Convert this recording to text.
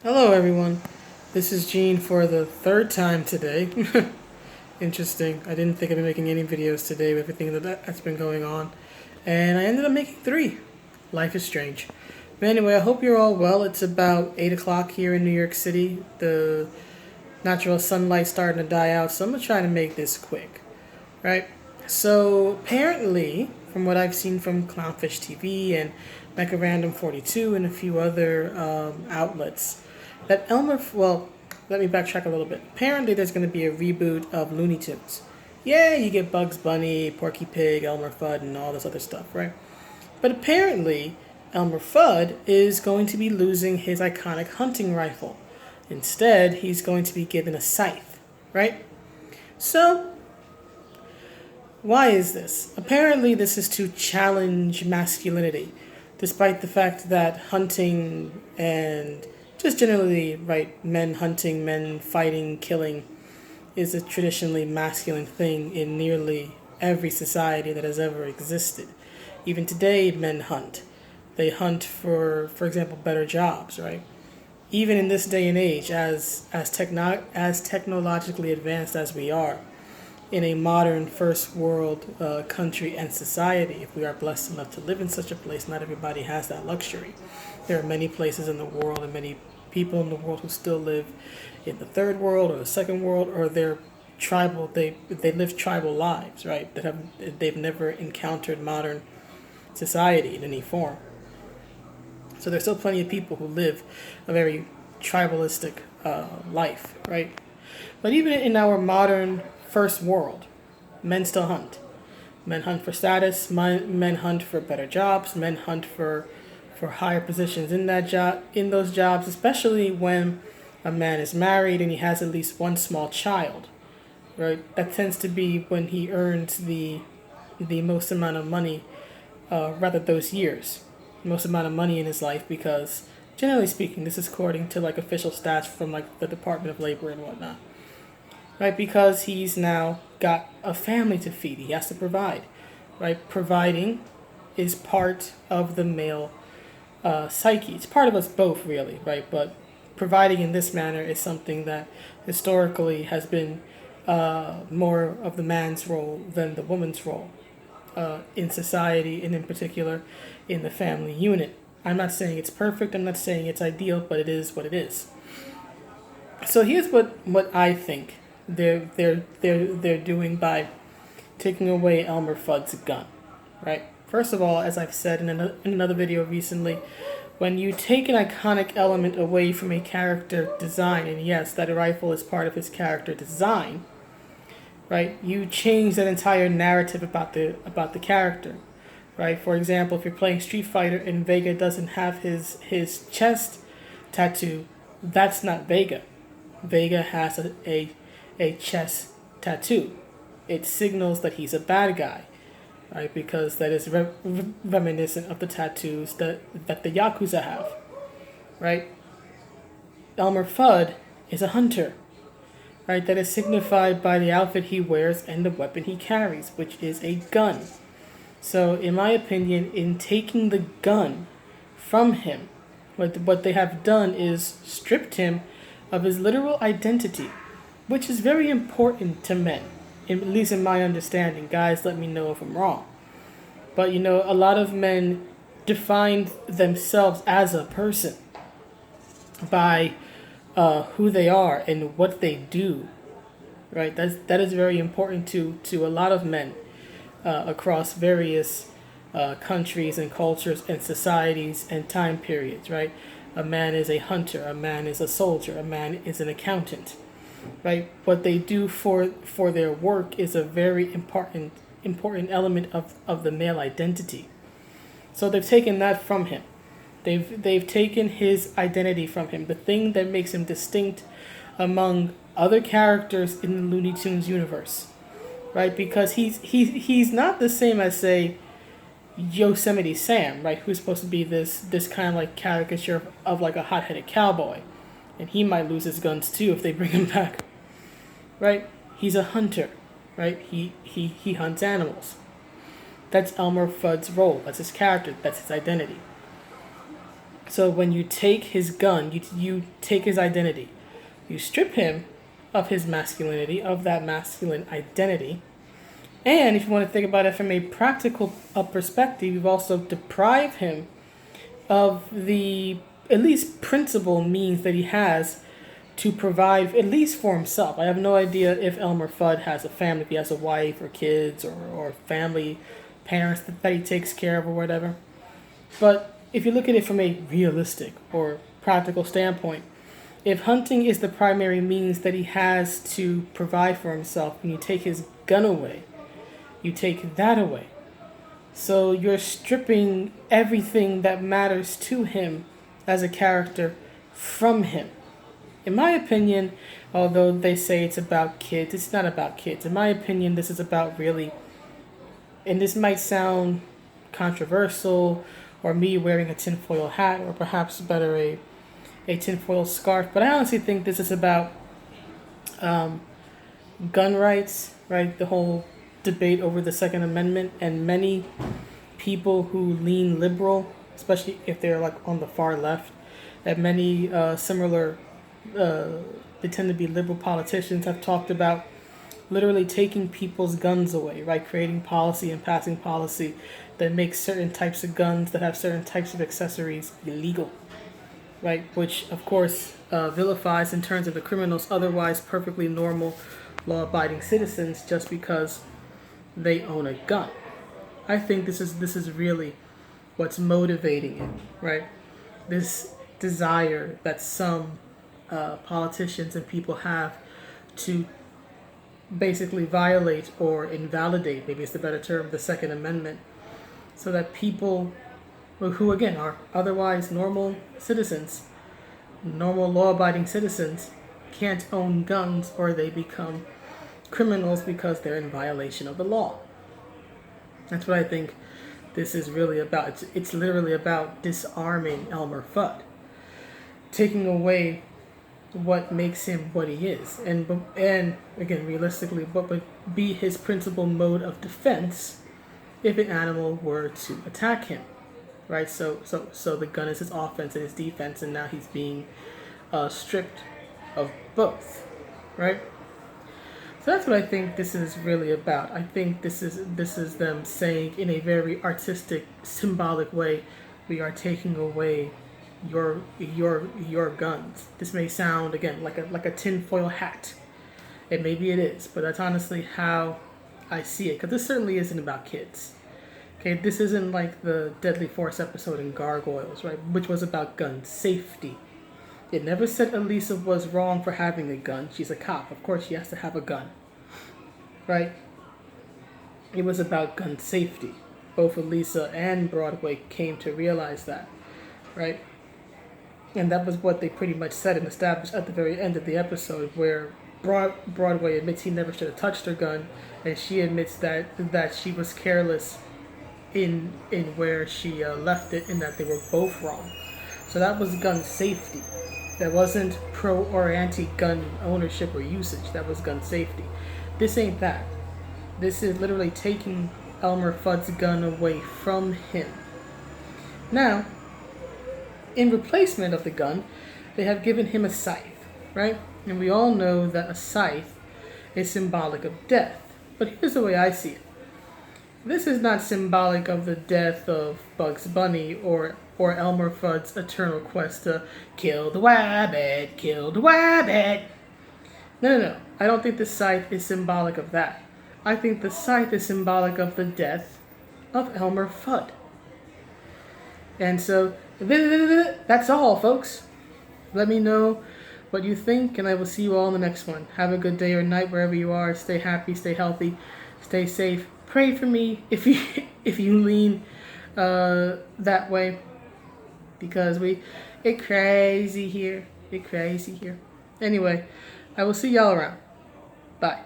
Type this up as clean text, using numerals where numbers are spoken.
Hello, everyone. This is Gene for the third time today. Interesting. I didn't think I'd be making any videos today with everything that's been going on. And I ended up making three. Life is strange. But anyway, I hope you're all well. It's about 8 o'clock here in New York City. The natural sunlight's starting to die out, so I'm going to try to make this quick. Right? So, apparently, from what I've seen from Clownfish TV and Mecha Random 42 and a few other outlets, that let me backtrack a little bit. Apparently, there's going to be a reboot of Looney Tunes. Yeah, you get Bugs Bunny, Porky Pig, Elmer Fudd, and all this other stuff, right? But apparently, Elmer Fudd is going to be losing his iconic hunting rifle. Instead, he's going to be given a scythe, right? So, why is this? Apparently, this is to challenge masculinity, despite the fact that hunting and just generally, right, men hunting, men fighting, killing is a traditionally masculine thing in nearly every society that has ever existed. Even today, men hunt. They hunt for example, better jobs, right? Even in this day and age, as technologically advanced as we are, in a modern first world country and society, if we are blessed enough to live in such a place, not everybody has that luxury. There are many places in the world and many people in the world who still live in the third world or the second world, or they're tribal. They live tribal lives, right? They've never encountered modern society in any form. So there's still plenty of people who live a very tribalistic life, right? But even in our modern first world, men still hunt. Men hunt for status. Men hunt for better jobs. Men hunt for higher positions in those jobs, especially when a man is married and he has at least one small child. Right, that tends to be when he earns the most amount of money, rather those years, most amount of money in his life, because generally speaking, this is according to like official stats from like the Department of Labor and whatnot. Right, because he's now got a family to feed. He has to provide. Right, providing is part of the male psyche. It's part of us both, really, right? But providing in this manner is something that historically has been more of the man's role than the woman's role in society, and in particular in the family unit. I'm not saying it's perfect. I'm not saying it's ideal, but it is what it is. So here's what I think they're doing by taking away Elmer Fudd's gun, right? First of all, as I've said in another video recently, when you take an iconic element away from a character design, and yes, that rifle is part of his character design, right? You change that entire narrative about the character, right? For example, if you're playing Street Fighter and Vega doesn't have his chest tattoo, that's not Vega. Vega has a chest tattoo. It signals that he's a bad guy, right? Because that is reminiscent of the tattoos that the Yakuza have, right? Elmer Fudd is a hunter, right? That is signified by the outfit he wears and the weapon he carries, which is a gun. So, in my opinion, in taking the gun from him, what they have done is stripped him of his literal identity, which is very important to men, at least in my understanding. Guys, let me know if I'm wrong. But a lot of men define themselves as a person by who they are and what they do, right? That is very important to a lot of men across various countries and cultures and societies and time periods, right? A man is a hunter, a man is a soldier, a man is an accountant, right? What they do for their work is a very important element of the male identity. So they've taken that from him. They've taken his identity from him, the thing that makes him distinct among other characters in the Looney Tunes universe, right? Because he's not the same as, say, Yosemite Sam, right? Who's supposed to be this kind of like caricature of like a hot-headed cowboy, and he might lose his guns too if they bring him back, right? He's a hunter, right? He hunts animals. That's Elmer Fudd's role. That's his character. That's his identity. So when you take his gun, you take his identity. You strip him of his masculinity, of that masculine identity. And if you want to think about it from a practical perspective, you've also deprived him of the at least principal means that he has to provide at least for himself. I have no idea if Elmer Fudd has a family, if he has a wife or kids or family, parents that he takes care of or whatever. But if you look at it from a realistic or practical standpoint, if hunting is the primary means that he has to provide for himself, and you take his gun away, you take that away. So you're stripping everything that matters to him as a character from him. In my opinion, although they say it's about kids, it's not about kids. In my opinion, this is about really, and this might sound controversial, or me wearing a tinfoil hat, or perhaps better a tinfoil scarf, but I honestly think this is about gun rights, right? The whole debate over the Second Amendment, and many people who lean liberal, especially if they're like on the far left, that many similar, they tend to be liberal politicians, have talked about literally taking people's guns away, right? Creating policy and passing policy that makes certain types of guns that have certain types of accessories illegal, right? Which, of course, vilifies and turns into criminals otherwise perfectly normal, law-abiding citizens just because they own a gun. I think this is really what's motivating it, right? This desire that some politicians and people have to basically violate or invalidate, maybe it's the better term, the Second Amendment, so that people who, again, are otherwise normal citizens, normal law-abiding citizens, can't own guns, or they become criminals because they're in violation of the law. That's what I think this is really about. It's literally about disarming Elmer Fudd, taking away what makes him what he is, and again, realistically, what would be his principal mode of defense if an animal were to attack him, right? So the gun is his offense and his defense, and now he's being stripped of both, right? So that's what I think this is really about. I think this is them saying in a very artistic, symbolic way, we are taking away your guns. This may sound, again, like a tinfoil hat, and maybe it is, but that's honestly how I see it. Because this certainly isn't about kids. Okay, this isn't like the Deadly Force episode in Gargoyles, right, which was about gun safety. It never said Elisa was wrong for having a gun. She's a cop. Of course she has to have a gun, right? It was about gun safety. Both Elisa and Broadway came to realize that, right? And that was what they pretty much said and established at the very end of the episode, where Broadway admits he never should have touched her gun, and she admits that she was careless in where she left it, and that they were both wrong. So that was gun safety. That wasn't pro or anti-gun ownership or usage. That was gun safety. This ain't that. This is literally taking Elmer Fudd's gun away from him. Now, in replacement of the gun, they have given him a scythe, right? And we all know that a scythe is symbolic of death. But here's the way I see it. This is not symbolic of the death of Bugs Bunny or Elmer Fudd's eternal quest to kill the wabbit, kill the wabbit. No. I don't think the scythe is symbolic of that. I think the scythe is symbolic of the death of Elmer Fudd. And so, that's all, folks. Let me know what you think, and I will see you all in the next one. Have a good day or night wherever you are. Stay happy, stay healthy, stay safe. Pray for me if you lean that way, because it crazy here. Anyway, I will see y'all around. Bye.